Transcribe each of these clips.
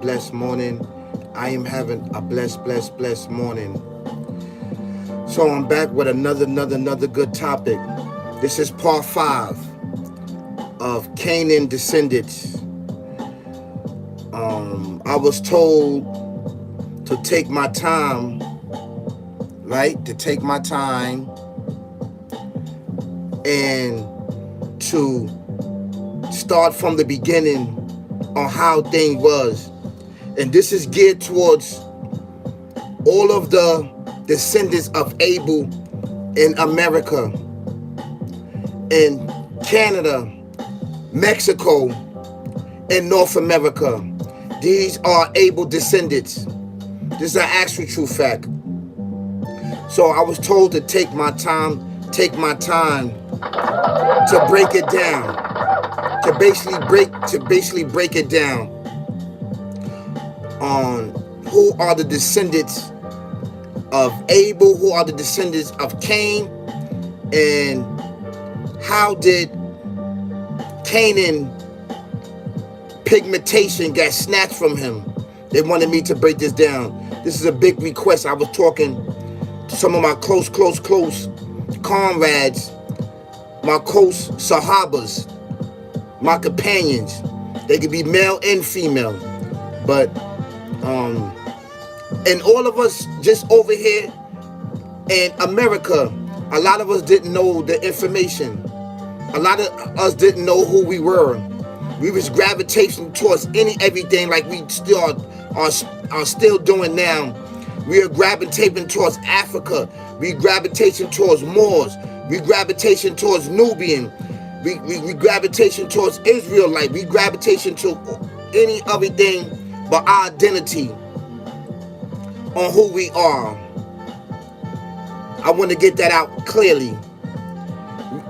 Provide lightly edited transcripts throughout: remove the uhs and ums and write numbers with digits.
Blessed morning. I am having a blessed morning. So I'm back with another good topic. This is part 5 of Kane Descendants. I was told to take my time, right? To take my time and to start from the beginning on how things was. And this is geared towards all of the descendants of Abel in America, in Canada, Mexico, and North America. These are Abel descendants. This is an actual true fact. So I was told to take my time to break it down, to basically break it down on who are the descendants of Abel, who are the descendants of Cain, and how did Canaan pigmentation got snatched from him. They wanted me to break this down. This is a big request. I was talking to some of my close comrades, my close sahabas, my companions. They could be male and female, but and all of us just over here in America, a lot of us didn't know the information. A lot of us didn't know who we were. We was gravitating towards everything like we still are still doing now. We are gravitating towards Africa. We gravitating towards Moors. We gravitating towards Nubian. We gravitating towards Israelite. We gravitating to everything but our identity on who we are. I want to get that out clearly.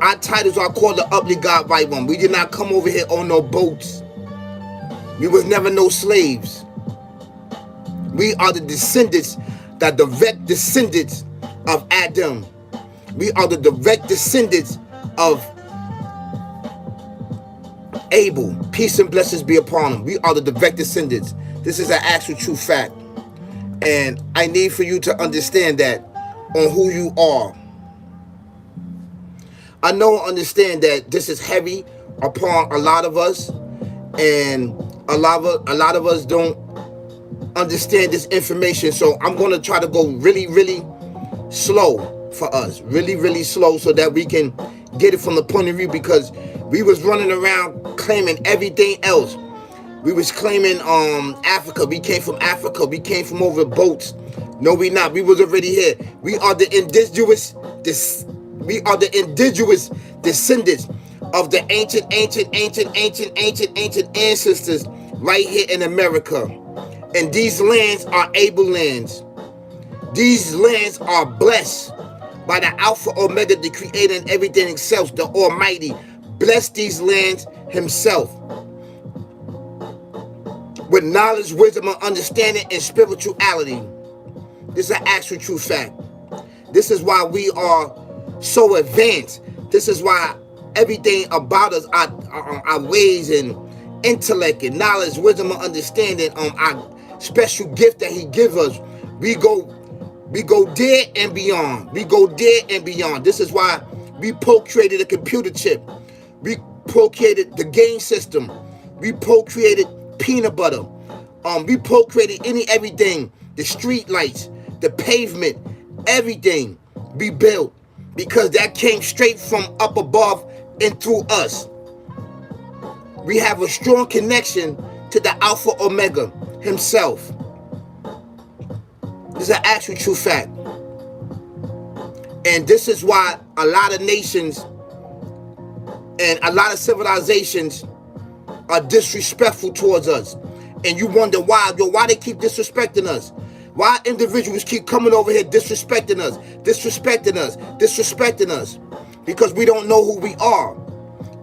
Our titles are called the Ugly God Right One. We did not come over here on no boats. We was never no slaves. We are the descendants, the direct descendants of Adam. We are the direct descendants of Abel. Peace and blessings be upon him. We are the direct descendants. This is an actual true fact. And I need for you to understand that on who you are. I know and understand that this is heavy upon a lot of us, and a lot of us don't understand this information. So I'm going to try to go really slow for us, really slow, so that we can get it from the point of view, because we was running around claiming everything else. We was claiming Africa. We came from Africa. We came from over boats. No, we not. We was already here. We are the indigenous descendants of the ancient ancestors right here in America. And these lands are able lands. These lands are blessed by the Alpha Omega, the Creator and everything itself, the Almighty. Bless these lands himself with knowledge, wisdom, and understanding and spirituality. This is an actual true fact. This is why we are so advanced. This is why everything about us, our ways and intellect and knowledge, wisdom, and understanding, our special gift that he gives us, we go there and beyond. We go there and beyond. This is why we procreated a computer chip. We procreated the game system. We procreated peanut butter. We procreated everything, the street lights, the pavement, everything we built, because that came straight from up above and through us. We have a strong connection to the Alpha Omega himself. This is an actual true fact. And this is why a lot of nations and a lot of civilizations are disrespectful towards us. And you wonder why they keep disrespecting us. Why individuals keep coming over here disrespecting us. Because we don't know who we are.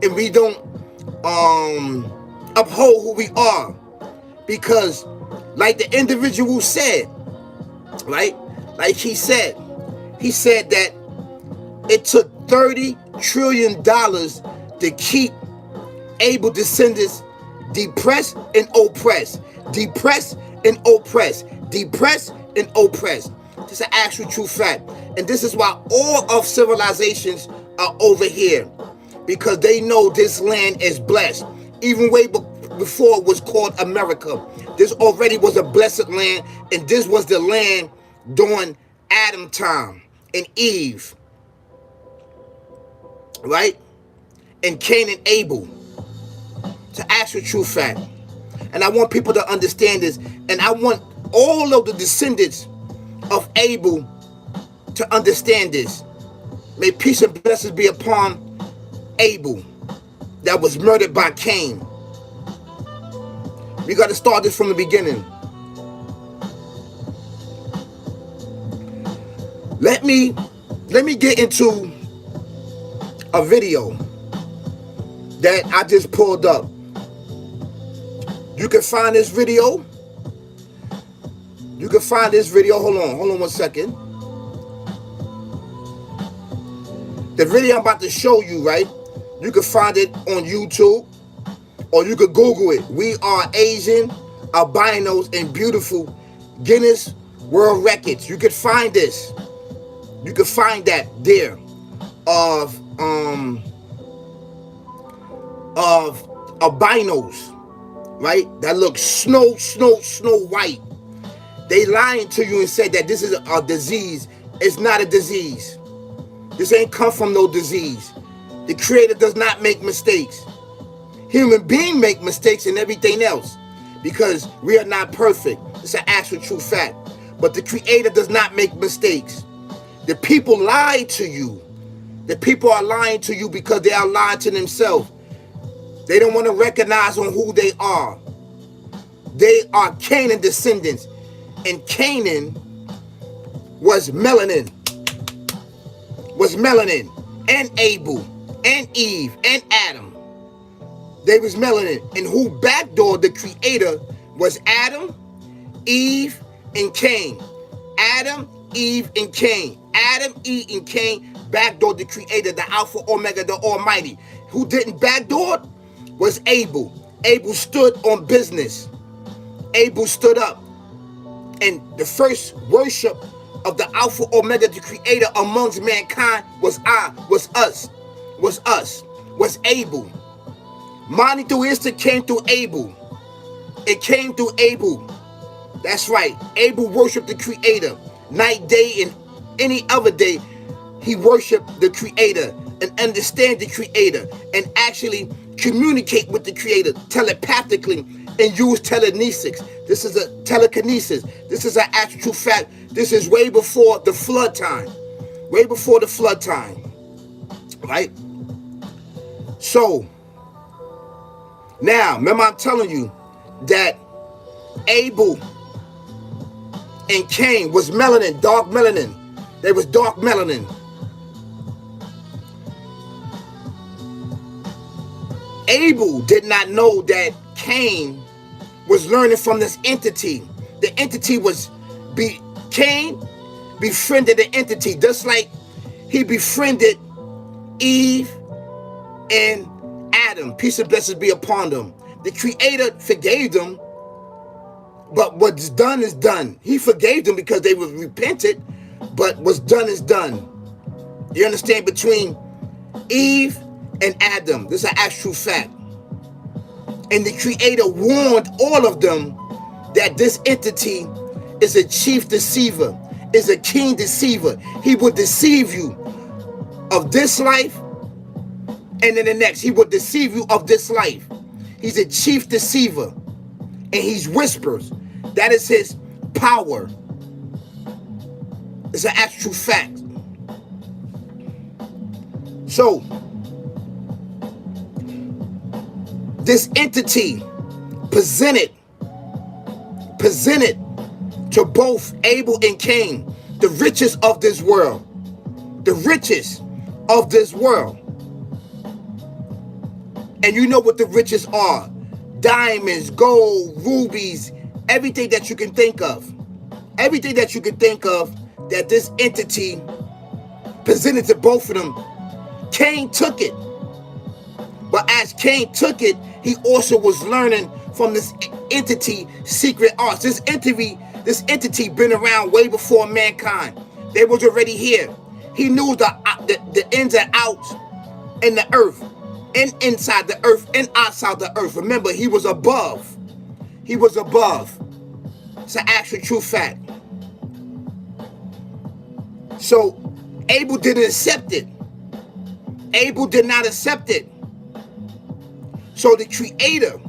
And we don't uphold who we are. Because like the individual said, right? Like he said that it took $30 trillion to keep able descendants depressed and oppressed. depressed and oppressed. Depressed and oppressed. This is an actual true fact. And this is why all of civilizations are over here. Because they know this land is blessed. Even way before it was called America. This already was a blessed land. And this was the land during Adam time and Eve. Right? And Cain and Abel. It's an actual true fact. And I want people to understand this. And I want all of the descendants of Abel to understand this. May peace and blessings be upon Abel that was murdered by Cain. We got to start this from the beginning. Let me get into a video that I just pulled up. You can find this video. You can find this video. Hold on 1 second. The video I'm about to show you, right? You can find it on YouTube, or you could Google it. We are Asian, albinos, and beautiful. Guinness World Records. You could find this. You could find that there of albinos, right? That look snow white. They lying to you and said that this is a disease. It's not a disease. This ain't come from no disease. The Creator does not make mistakes. Human beings make mistakes and everything else because we are not perfect. It's an actual true fact. But the Creator does not make mistakes. The people lie to you. The people are lying to you because they are lying to themselves. They don't want to recognize on who they are. They are Canaan descendants. And Canaan was melanin. And Abel and Eve and Adam. They was melanin. And who backdoored the Creator was Adam, Eve, and Cain. Adam, Eve, and Cain. Adam, Eve, and Cain backdoored the Creator, the Alpha, Omega, the Almighty. Who didn't backdoor was Abel. Abel stood on business. Abel stood up. And the first worship of the Alpha, Omega, the Creator amongst mankind was Abel. Monotheistic came through Abel. It came through Abel. That's right. Abel worshiped the Creator. Night, day, and any other day, he worshiped the Creator and understand the Creator and actually communicate with the Creator telepathically and use telekinesis. This is a telekinesis. This is an actual fact. This is way before the flood time. Way before the flood time. Right? So, now, remember I'm telling you that Abel and Cain was melanin, dark melanin. They was dark melanin. Abel did not know that Cain was learning from this entity. The entity was, Cain befriended the entity, just like he befriended Eve and Adam. Peace and blessings be upon them. The Creator forgave them, but what's done is done. He forgave them because they were repented, but what's done is done. You understand? Between Eve and Adam. This is an actual fact. And the Creator warned all of them that this entity is a chief deceiver, is a king deceiver. He will deceive you of this life and in the next. He will deceive you of this life. He's a chief deceiver. And he whispers. That is his power. It's an actual fact. So, this entity presented to both Abel and Cain the riches of this world. The riches of this world. And you know what the riches are. Diamonds, gold, rubies, everything that you can think of. Everything that you can think of that this entity presented to both of them. Cain took it. But as Cain took it, he also was learning from this entity, secret arts. This entity been around way before mankind. They was already here. He knew the ins and outs in the earth, and inside the earth, and outside the earth. Remember, he was above. He was above. It's an actual true fact. So Abel didn't accept it. Abel did not accept it. So the Creator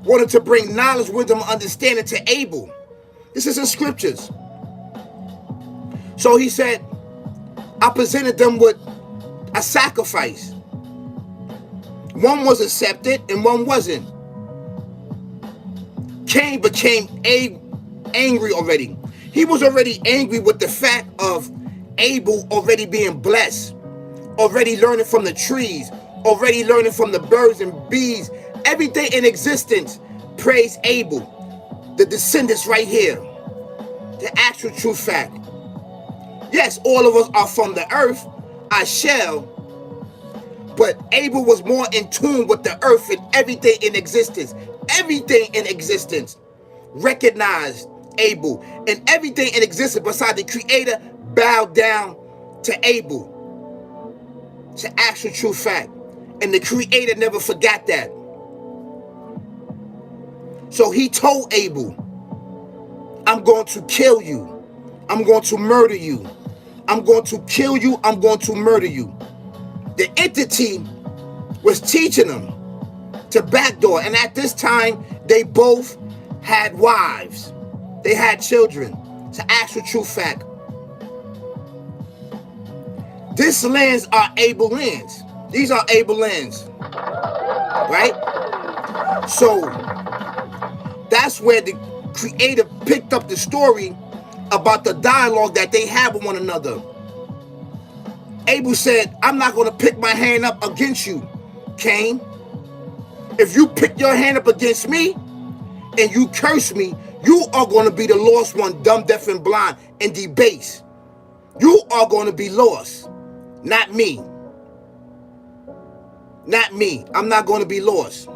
wanted to bring knowledge, wisdom, and understanding to Abel. This is in scriptures. So he said, I presented them with a sacrifice. One was accepted and one wasn't. Cain became angry already. He was already angry with the fact of Abel already being blessed, already learning from the trees, already learning from the birds and bees. Everything in existence praise Abel. The descendants right here. The actual true fact. Yes, all of us are from the earth, I shall, but Abel was more in tune with the earth and everything in existence. Everything in existence recognized Abel, and everything in existence beside the Creator bowed down to Abel. It's an actual true fact, and the Creator never forgot that. So he told Abel, I'm going to kill you. I'm going to murder you. I'm going to kill you. I'm going to murder you. The entity was teaching them to backdoor. And at this time, they both had wives. They had children. It's an actual true fact. These lands are Abel lands. These are Abel lands. Right? So that's where the Creator picked up the story about the dialogue that they had with one another. Abel said, I'm not going to pick my hand up against you, Cain. If you pick your hand up against me and you curse me, you are going to be the lost one, dumb, deaf, and blind, and debased. You are going to be lost, not me. Not me. I'm not going to be lost.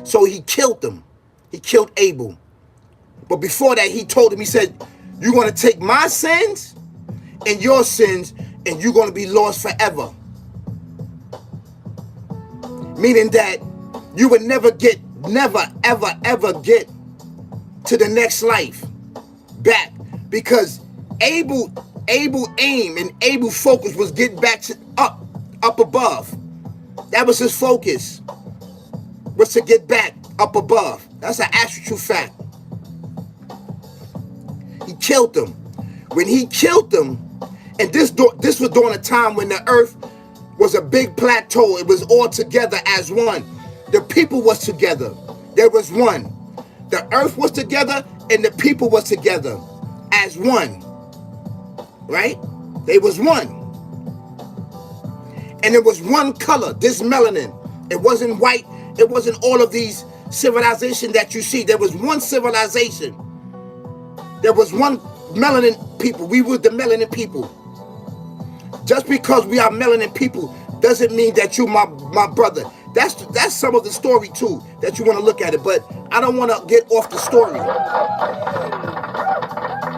So he killed them. He killed Abel. But before that, he told him, he said, you're going to take my sins and your sins, and you're going to be lost forever. Meaning that you would never, ever, ever get to the next life back. Because Abel aim and Abel focus was getting back to up above. That was his focus, was to get back up above. That's an actual true fact. He killed them. When he killed them, and this was during a time when the earth was a big plateau. It was all together as one. The people was together. There was one. The earth was together and the people was together as one. Right? They was one. And it was one color, this melanin. It wasn't white. It wasn't all of these civilizations that you see. There was one civilization. There was one melanin people. We were the melanin people. Just because we are melanin people doesn't mean that you're my brother. That's some of the story too, that you want to look at it. But I don't want to get off the story.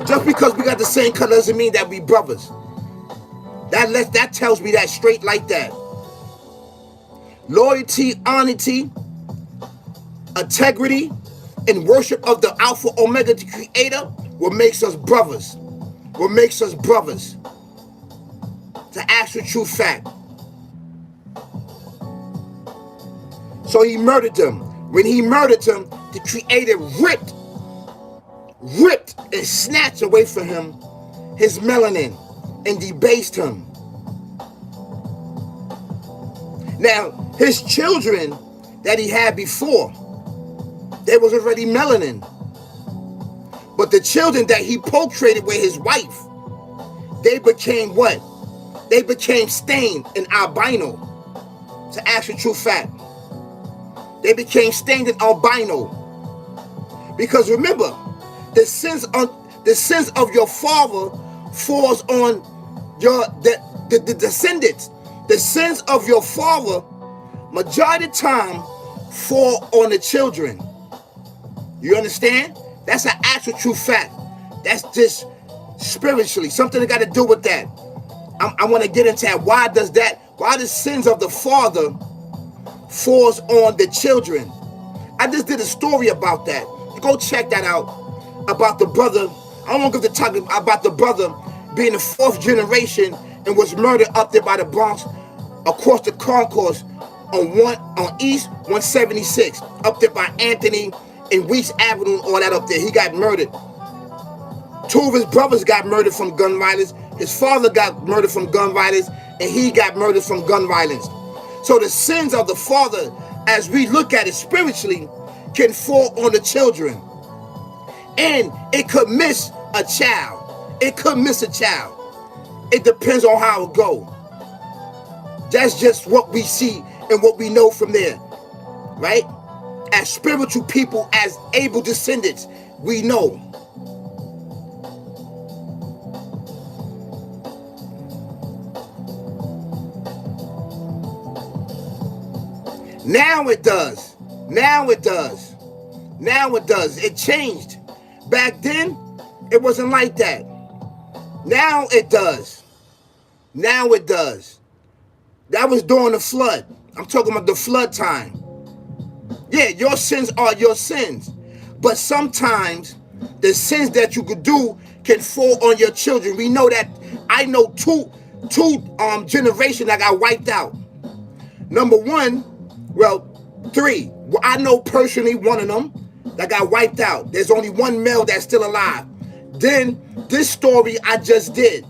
Just because we got the same color doesn't mean that we brothers. That tells me that straight like that. Loyalty, honesty, integrity, and worship of the Alpha Omega, the Creator, what makes us brothers. What makes us brothers. It's an actual true fact. So he murdered them. When he murdered them, the Creator ripped and snatched away from him his melanin and debased him. Now, his children that he had before, there was already melanin. But the children that he procreated with his wife, they became what? They became stained and albino. It's an actual true fact. They became stained and albino. Because remember, the sins of your father falls on the descendants. The sins of your father, majority of the time, fall on the children. You understand? That's an actual true fact. That's just spiritually something that got to do with that. I want to get into that. Why does that? Why the sins of the father falls on the children? I just did a story about that. Go check that out. About the brother. I don't want to give the talk about the brother being the 4th generation and was murdered up there by the Bronx, across the concourse on East 176, up there by Anthony and Weeks Avenue and all that up there. He got murdered. 2 of his brothers got murdered from gun violence. His father got murdered from gun violence, and he got murdered from gun violence. So the sins of the father, as we look at it spiritually, can fall on the children. And it could miss a child. It could miss a child. It depends on how it goes. That's just what we see and what we know from there, right? As spiritual people, as able descendants, we know. Now it does. Now it does. Now it does. It changed. Back then, it wasn't like that. Now it does. Now it does. That was during the flood. I'm talking about the flood time. Yeah, your sins are your sins. But sometimes the sins that you could do can fall on your children. We know that. I know two generations that got wiped out. Number one, well, 3. Well, I know personally one of them that got wiped out. There's only one male that's still alive. Then this story I just did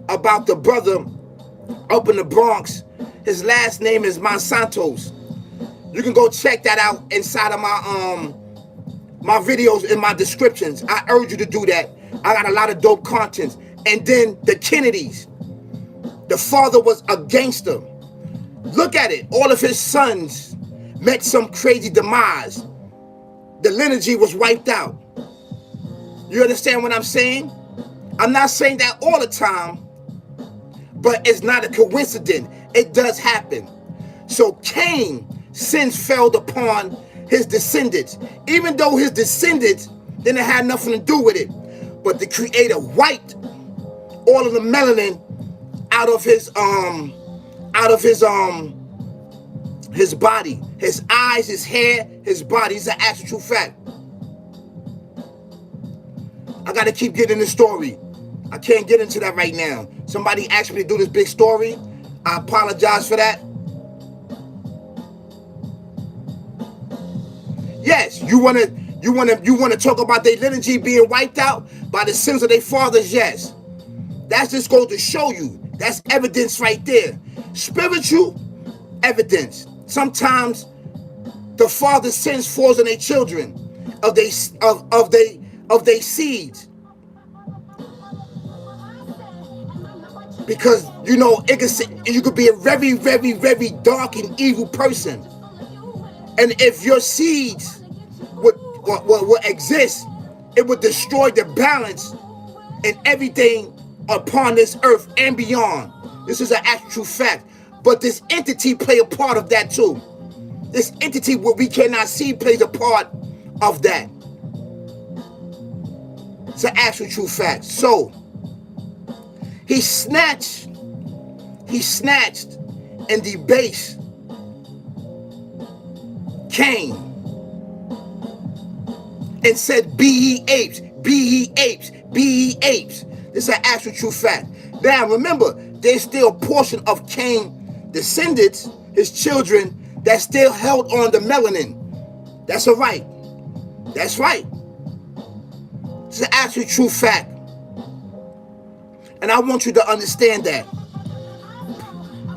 about the brother up in the Bronx. His last name is Monsantos. You can go check that out inside of my videos in my descriptions. I urge you to do that. I got a lot of dope content. And then the Kennedys. The father was a gangster. Look at it. All of his sons met some crazy demise. The lineage was wiped out. You understand what I'm saying? I'm not saying that all the time, but it's not a coincidence. It does happen. So Kane, sins fell upon his descendants. Even though his descendants didn't have nothing to do with it. But the Creator wiped all of the melanin out of his body, his eyes, his hair, his body. It's an actual true fact. I gotta keep getting the story. I can't get into that right now. Somebody asked me to do this big story. I apologize for that. Yes, you wanna talk about their lineage being wiped out by the sins of their fathers. Yes, that's just going to show you. That's evidence right there. Spiritual evidence. Sometimes the father's sins falls on their children, of their seeds. Because you could be a very, very, very dark and evil person. And if your seeds would exist, it would destroy the balance and everything upon this earth and beyond. This is an actual fact. But this entity play a part of that too. This entity what we cannot see plays a part of that. It's an actual true fact. So he snatched and debased Kane and said, "Be ye apes, be ye apes, be ye apes." This is an actual true fact. Now remember, there's still a portion of Kane descendants, his children, that still held on the melanin. That's all right. That's right. It's an actual true fact. And I want you to understand that.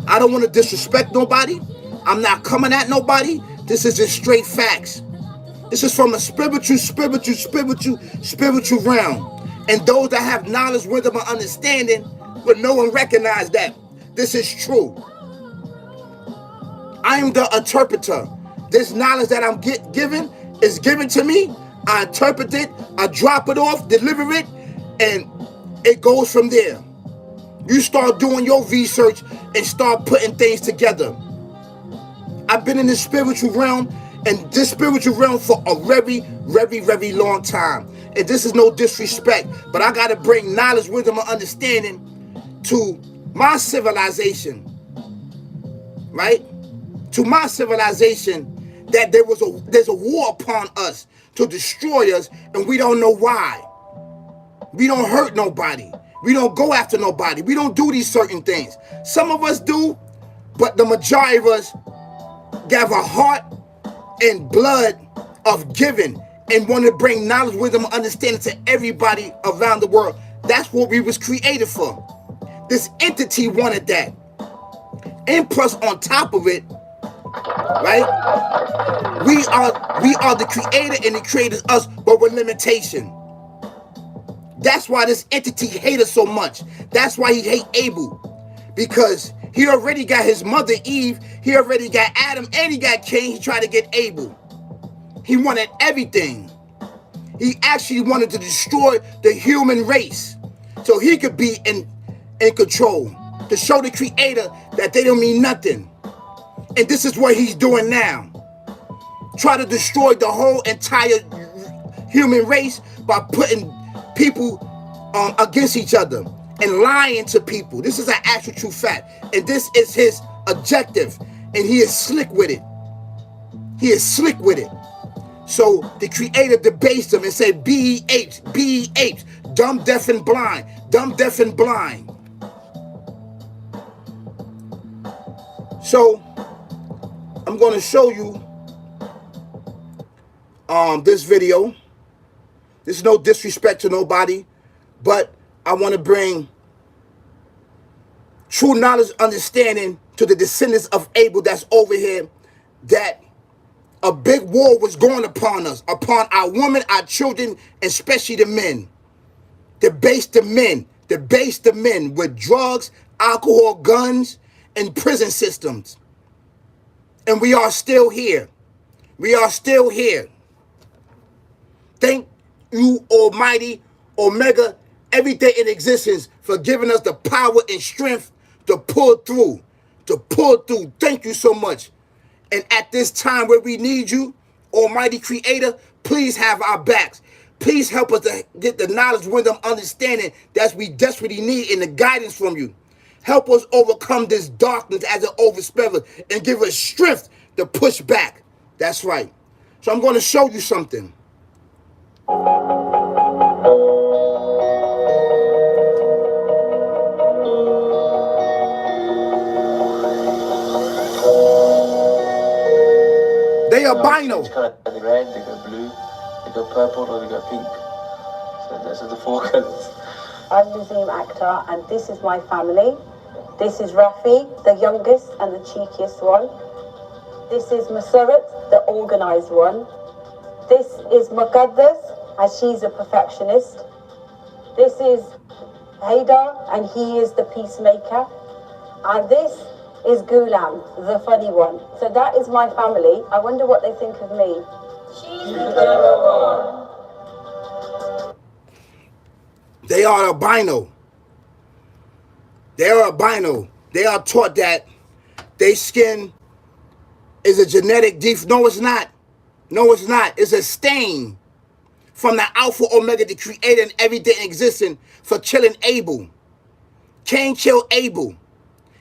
I don't want to disrespect nobody. I'm not coming at nobody. This is just straight facts. This is from a spiritual realm. And those that have knowledge, wisdom, and understanding will know and recognize that this is true. I am the interpreter. This knowledge that I'm given is given to me. I interpret it, I drop it off, deliver it, and it goes from there. You start doing your research and start putting things together. I've been in the spiritual realm in this spiritual realm for a very, very, very long time. And this is no disrespect, but I got to bring knowledge, wisdom, and understanding to my civilization, right? To my civilization, that there's a war upon us to destroy us, and we don't know why. We don't hurt nobody. We don't go after nobody. We don't do these certain things. Some of us do, but the majority of us have a heart and blood of giving and want to bring knowledge, wisdom, and understanding to everybody around the world. That's what we was created for. This entity wanted that. And plus on top of it, right? We are the creator, and the creator is us, but with limitation. That's why this entity hates us so much. That's why he hates Abel. Because he already got his mother Eve, he already got Adam, and he got Cain. He tried to get Abel. He wanted everything. He actually wanted to destroy the human race so he could be in control, to show the creator that they don't mean nothing. And this is what he's doing now. Try to destroy the whole entire human race by putting people against each other and lying to people. This is an actual true fact. And this is his objective. And he is slick with it. He is slick with it. So the creator debased him and said, be apes, dumb, deaf, and blind, dumb, deaf, and blind. So I'm going to show you this video. There's no disrespect to nobody, but I want to bring true knowledge, understanding to the descendants of Abel that's over here, that a big war was going upon us, upon our women, our children, especially the men. Debase the men with drugs, alcohol, guns, and prison systems. And we are still here. We are still here. Thank you, Almighty, Omega, everything in existence, for giving us the power and strength to pull through. Thank you so much. And at this time where we need you, Almighty Creator, please have our backs. Please help us to get the knowledge, wisdom, understanding that we desperately need, and the guidance from you. Help us overcome this darkness as it overspreads us, and give us strength to push back. That's right. So I'm going to show you something. They albino. They go red, they go blue, they go purple, or they go pink. So those are the 4 colours. I'm Nazim Akhtar, and this is my family. This is Rafi, the youngest and the cheekiest one. This is Maseret, the organised one. This is Muqaddas, and she's a perfectionist. This is Haydar, and he is the peacemaker. And this is Gulam, the funny one. So that is my family. I wonder what they think of me. She's the clever one. They are albino. They are albino. They are taught that their skin is a genetic defect. No, it's not. No, it's not. It's a stain from the Alpha Omega, the creator and everything existing, for killing Abel. Cain killed Abel,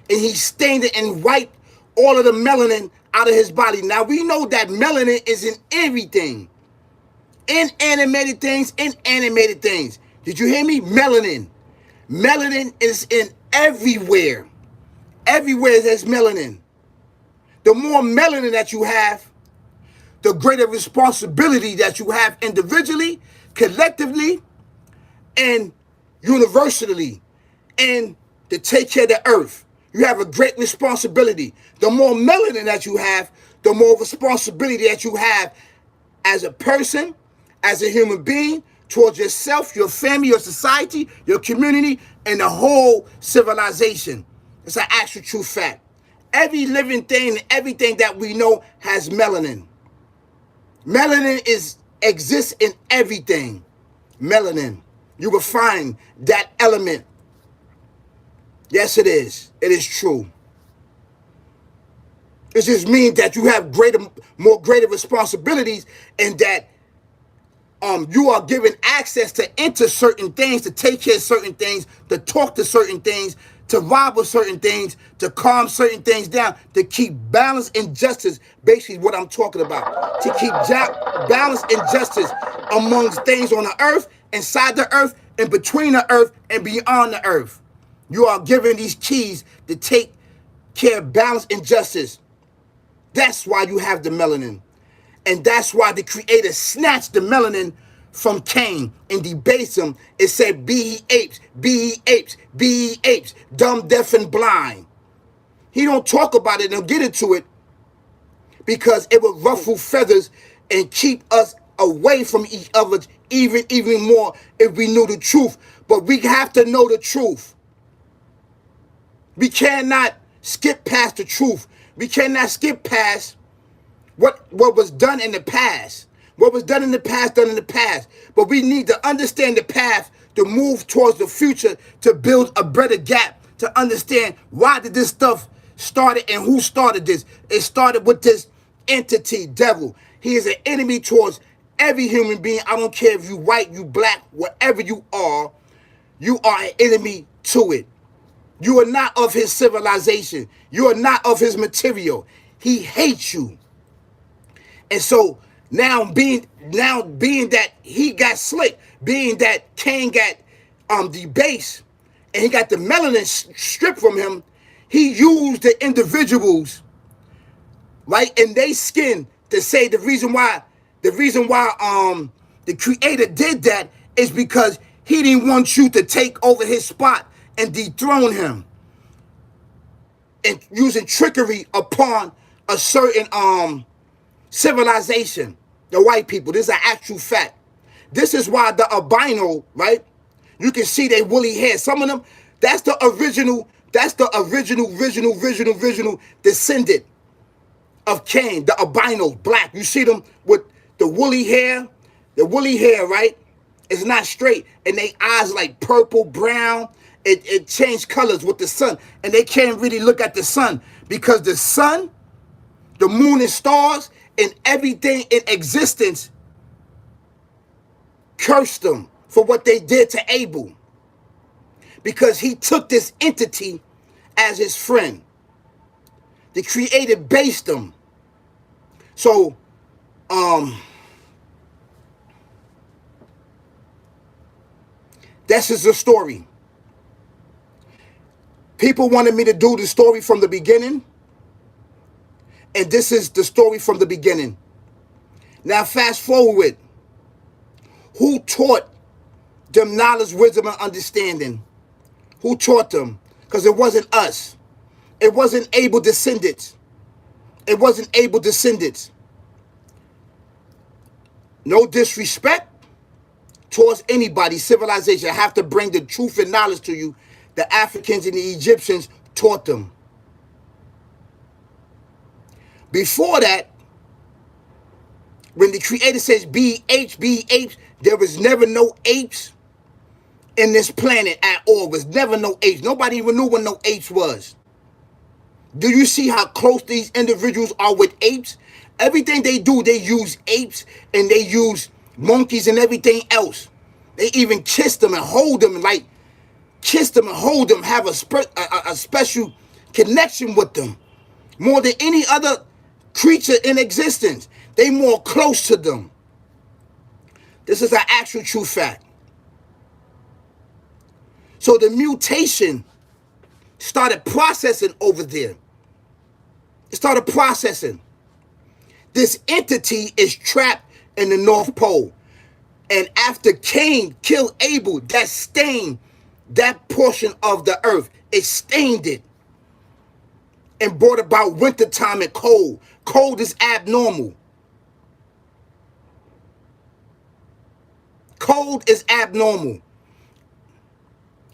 and he stained it and wiped all of the melanin out of his body. Now, we know that melanin is in everything. Inanimated things, inanimated things. Did you hear me? Melanin. Melanin is in everywhere. Everywhere there's melanin. The more melanin that you have, the greater responsibility that you have individually, collectively, and universally, and to take care of the earth. You have a great responsibility. The more melanin that you have, the more responsibility that you have as a person, as a human being, towards yourself, your family, your society, your community, and the whole civilization. It's an actual true fact. Every living thing, everything that we know has melanin. Melanin exists in everything. Melanin. You will find that element. – Yes, it is. It is true. It just means that you have greater responsibilities, and that you are given access to enter certain things, to take care of certain things, to talk to certain things, to rob with certain things, to calm certain things down, to keep balance and justice. Basically, what I'm talking about, to keep balance and justice amongst things on the earth, inside the earth, and between the earth and beyond the earth. You are given these keys to take care of balance and justice. That's why you have the melanin. And that's why the Creator snatched the melanin from Kane and debased him. It said, be ye apes, be ye apes, be ye apes, dumb, deaf, and blind. He don't talk about it and get into it because it would ruffle feathers and keep us away from each other even more if we knew the truth. But we have to know the truth. We cannot skip past the truth. We cannot skip past what was done in the past. What was done in the past, done in the past. But we need to understand the path to move towards the future, to build a better gap, to understand why did this stuff started and who started this. It started with this entity, devil. He is an enemy towards every human being. I don't care if you white, you black, whatever you are an enemy to it. You are not of his civilization. You are not of his material. He hates you. And so now being that he got slick, being that Kane got debased, and he got the melanin stripped from him, he used the individuals, right, in their skin to say the reason why the Creator did that is because he didn't want you to take over his spot and dethrone him, and using trickery upon a certain civilization, the white people. This is an actual fact. This is why the albino, right? You can see they woolly hair. Some of them, that's the original descendant of Cain, the albinos, black. You see them with the woolly hair, right? It's not straight, and they eyes like purple, brown. It changed colors with the sun, and they can't really look at the sun because the sun, the moon, and stars, and everything in existence cursed them for what they did to Abel, because he took this entity as his friend. The Creator based them. So, this is the story. People wanted me to do the story from the beginning, and this is the story from the beginning. Now fast forward. Who taught them knowledge, wisdom, and understanding? Who taught them? Because it wasn't us. It wasn't able descendants. It wasn't able descendants. No disrespect towards anybody, civilization. I have to bring the truth and knowledge to you. The Africans and the Egyptians taught them. Before that, when the Creator says be apes, there was never no apes in this planet at all. There was never no apes. Nobody even knew what no apes was. Do you see how close these individuals are with apes? Everything they do, they use apes, and they use monkeys and everything else. They even kiss them and hold them, have a special connection with them. More than any other creature in existence. They more close to them. This is an actual true fact. So the mutation started processing over there. It started processing. This entity is trapped in the North Pole. And after Cain killed Abel, that stained that portion of the earth. It stained it and brought about wintertime and cold. Cold is abnormal. Cold is abnormal.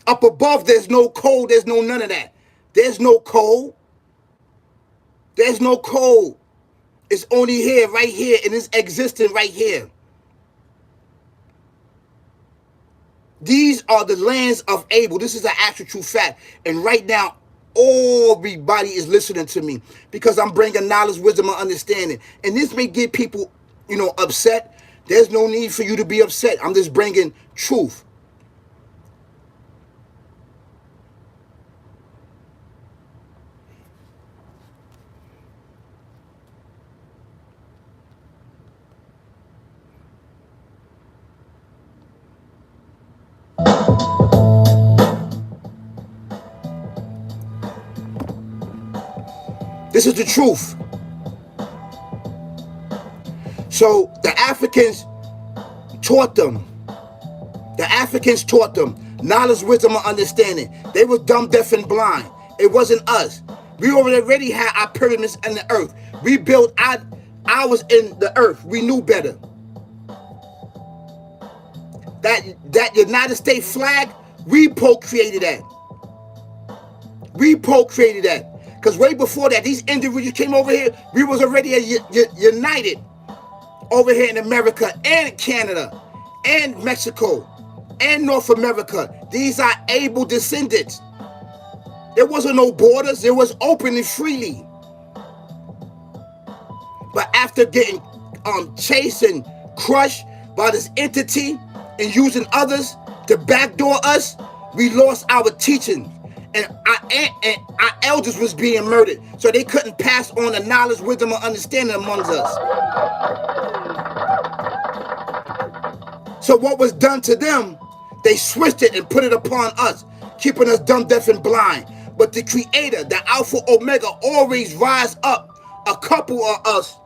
Up above, there's no cold. There's no none of that. There's no cold. There's no cold. It's only here, right here, and it's existing right here. These are the lands of Abel. This is an actual true fact. And right now, Everybody is listening to me because I'm bringing knowledge, wisdom, and understanding. And this may get people, upset. There's no need for you to be upset. I'm just bringing truth. This is the truth. So the Africans taught them. The Africans taught them knowledge, wisdom, and understanding. They were dumb, deaf, and blind. It wasn't us. We already had our pyramids in the earth. We built ours in the earth. We knew better. That United States flag, we procreated that. We procreated that. Because way before that, these individuals came over here, we was already united over here in America and Canada and Mexico and North America. These are able descendants. There wasn't no borders. It was open and freely. But after getting chased and crushed by this entity and using others to backdoor us, we lost our teaching. And our elders was being murdered. So they couldn't pass on the knowledge, wisdom, and understanding amongst us. So what was done to them, they switched it and put it upon us, keeping us dumb, deaf, and blind. But the Creator, the Alpha Omega, always rise up a couple of us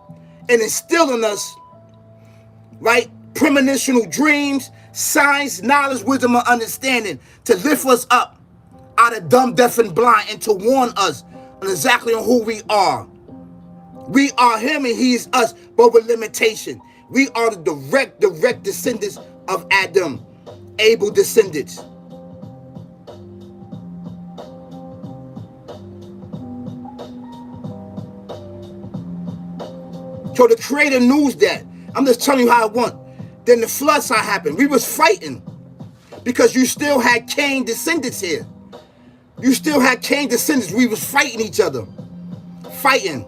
and instill in us, right, premonitional dreams, signs, knowledge, wisdom, and understanding to lift us up out of dumb, deaf, and blind and to warn us on exactly on who we are. We are him and he is us, but with limitation. We are the direct descendants of Adam, able descendants. So the Creator knew that. I'm just telling you how it went. Then the flood started happening. We was fighting because you still had Kane descendants here. You still had Kane descendants. We was fighting each other. Fighting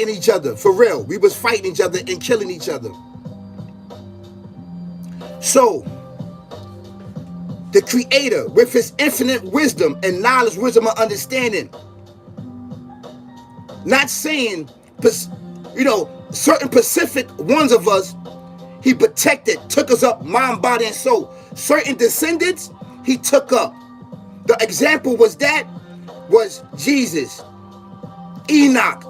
each other, for real. We was fighting each other and killing each other. So, the Creator, with his infinite wisdom and knowledge, wisdom, and understanding, not saying, certain specific ones of us, he protected, took us up, mind, body, and soul. Certain descendants, he took up. The example was Jesus, Enoch,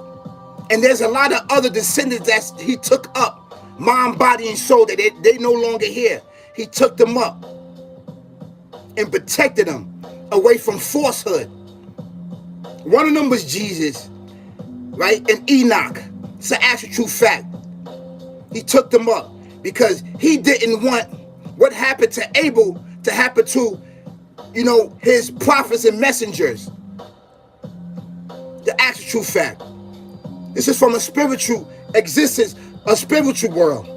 and there's a lot of other descendants that he took up, mind, body, and soul, that they no longer here. He took them up and protected them away from falsehood. One of them was Jesus, right? And Enoch. It's an actual true fact. He took them up because he didn't want what happened to Abel to happen to his prophets and messengers. The actual true fact. This is from a spiritual existence, a spiritual world.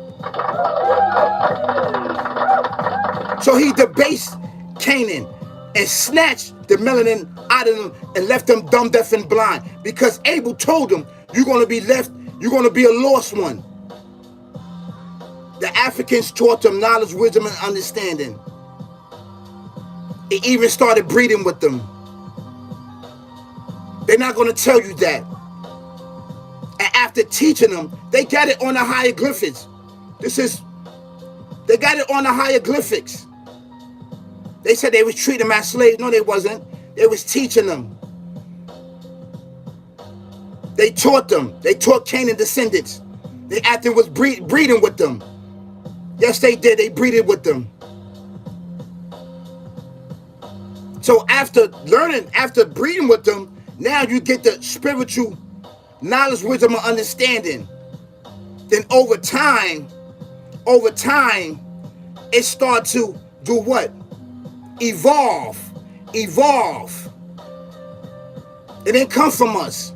So he debased Canaan and snatched the melanin out of them and left them dumb, deaf, and blind. Because Abel told them, you're going to be left, you're going to be a lost one. The Africans taught them knowledge, wisdom, and understanding. It even started breeding with them. They're not going to tell you that. And after teaching them, they got it on the hieroglyphics. They got it on the hieroglyphics. They said they was treating them as slaves. No, they wasn't. They was teaching them. They taught them. They taught Canaan descendants. They acted was breeding with them. Yes, they did. They breeded with them. So after breeding with them, now you get the spiritual knowledge, wisdom, and understanding. Then over time, it starts to do what? Evolve. It didn't come from us.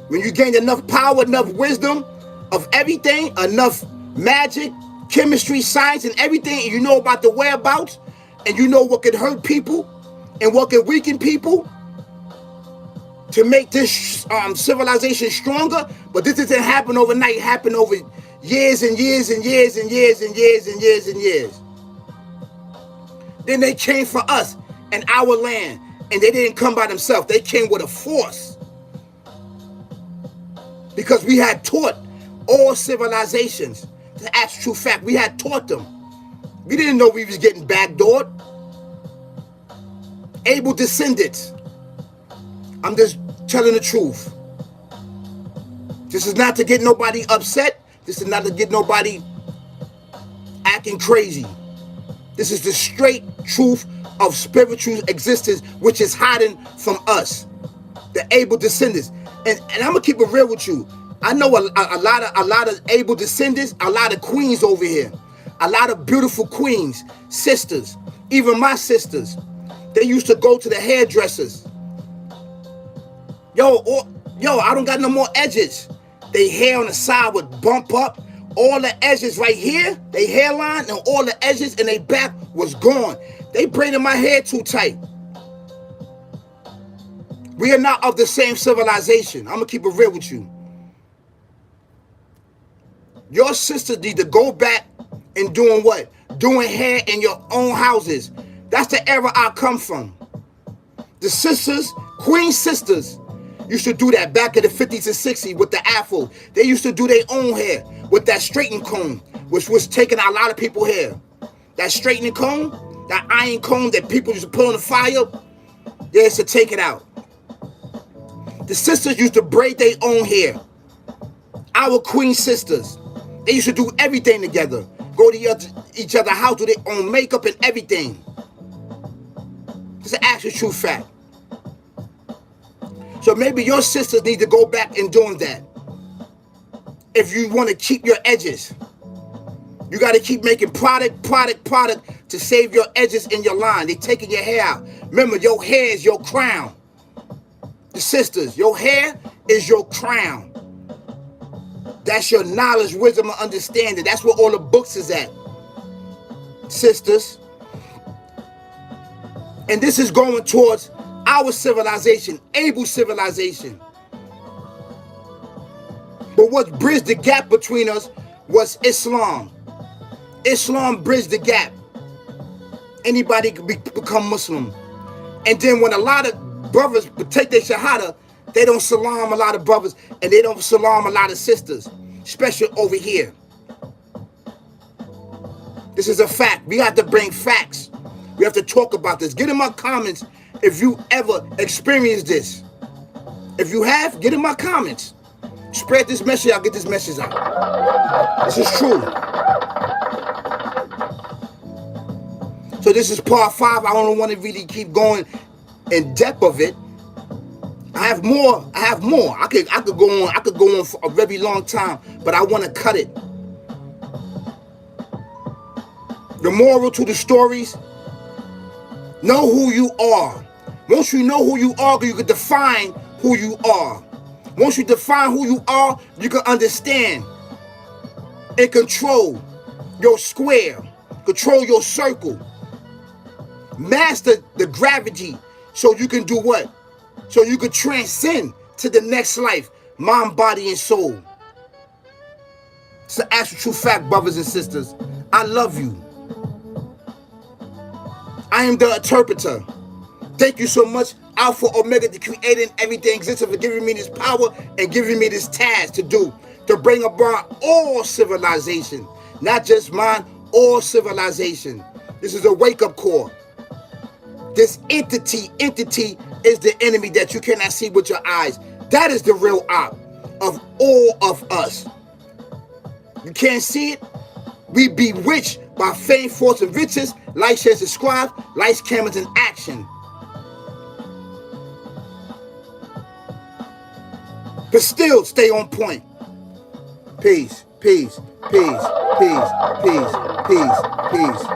When you gain enough power, enough wisdom of everything, enough magic, chemistry, science, and everything, and you know about the whereabouts, and you know what could hurt people, And what can weaken people to make this civilization stronger? But this didn't happen overnight. It happened over years and years and years and years and years and years and years. Then they came for us and our land. And they didn't come by themselves. They came with a force. Because we had taught all civilizations. That's true fact. We had taught them. We didn't know we was getting backdoored. Able descendants. I'm just telling the truth. This is not to get nobody upset. This is not to get nobody acting crazy. This is the straight truth of spiritual existence, which is hiding from us, the able descendants. And I'm gonna keep it real with you. I know a lot of able descendants, a lot of queens over here, a lot of beautiful queens, sisters, even my sisters. They used to go to the hairdressers. Yo, I don't got no more edges. They hair on the side would bump up. All the edges right here, they hairline, and all the edges in their back was gone. They braided my hair too tight. We are not of the same civilization. I'm going to keep it real with you. Your sisters need to go back and doing what? Doing hair in your own houses. That's the era I come from. The sisters, queen sisters, used to do that back in the 50s and 60s with the afro. They used to do their own hair with that straightening comb, which was taking out a lot of people's hair. That straightening comb, that iron comb that people used to put on the fire, they used to take it out. The sisters used to braid their own hair. Our queen sisters, they used to do everything together. Go to each other's house, do their own makeup and everything. It's an actual true fact. So maybe your sisters need to go back and doing that. If you want to keep your edges, you got to keep making product to save your edges in your line. They're taking your hair out. Remember, your hair is your crown. The sisters, your hair is your crown. That's your knowledge, wisdom, and understanding. That's where all the books is at. Sisters. And this is going towards our civilization, able civilization. But what bridged the gap between us was Islam. Islam bridged the gap. Anybody could become Muslim. And then when a lot of brothers take their shahada, they don't salam a lot of brothers and they don't salam a lot of sisters, especially over here. This is a fact. We have to bring facts. We have to talk about this. Get in my comments if you ever experienced this. If you have, get in my comments. Spread this message. I'll get this message out. This is true. So this is part 5. I don't want to really keep going in depth of it. I have more. I could go on for a very long time, but I want to cut it. The moral to the stories: know who you are. Once you know who you are, you can define who you are. Once you define who you are, you can understand and control your square, control your circle, master the gravity so you can do what? So you can transcend to the next life, mind, body, and soul. It's an actual true fact, brothers and sisters. I love you. I am the interpreter. Thank you so much, Alpha Omega, the creator and everything exists, for giving me this power and giving me this task to do, to bring about all civilization, not just mine, all civilization. This is a wake-up call. This entity is the enemy that you cannot see with your eyes. That is the real op of all of us. You can't see it? We bewitched by fame, force, and riches. Like, share, subscribe. Lights, cameras, and action. But still stay on point. Peace, peace, peace, peace, peace, peace, peace.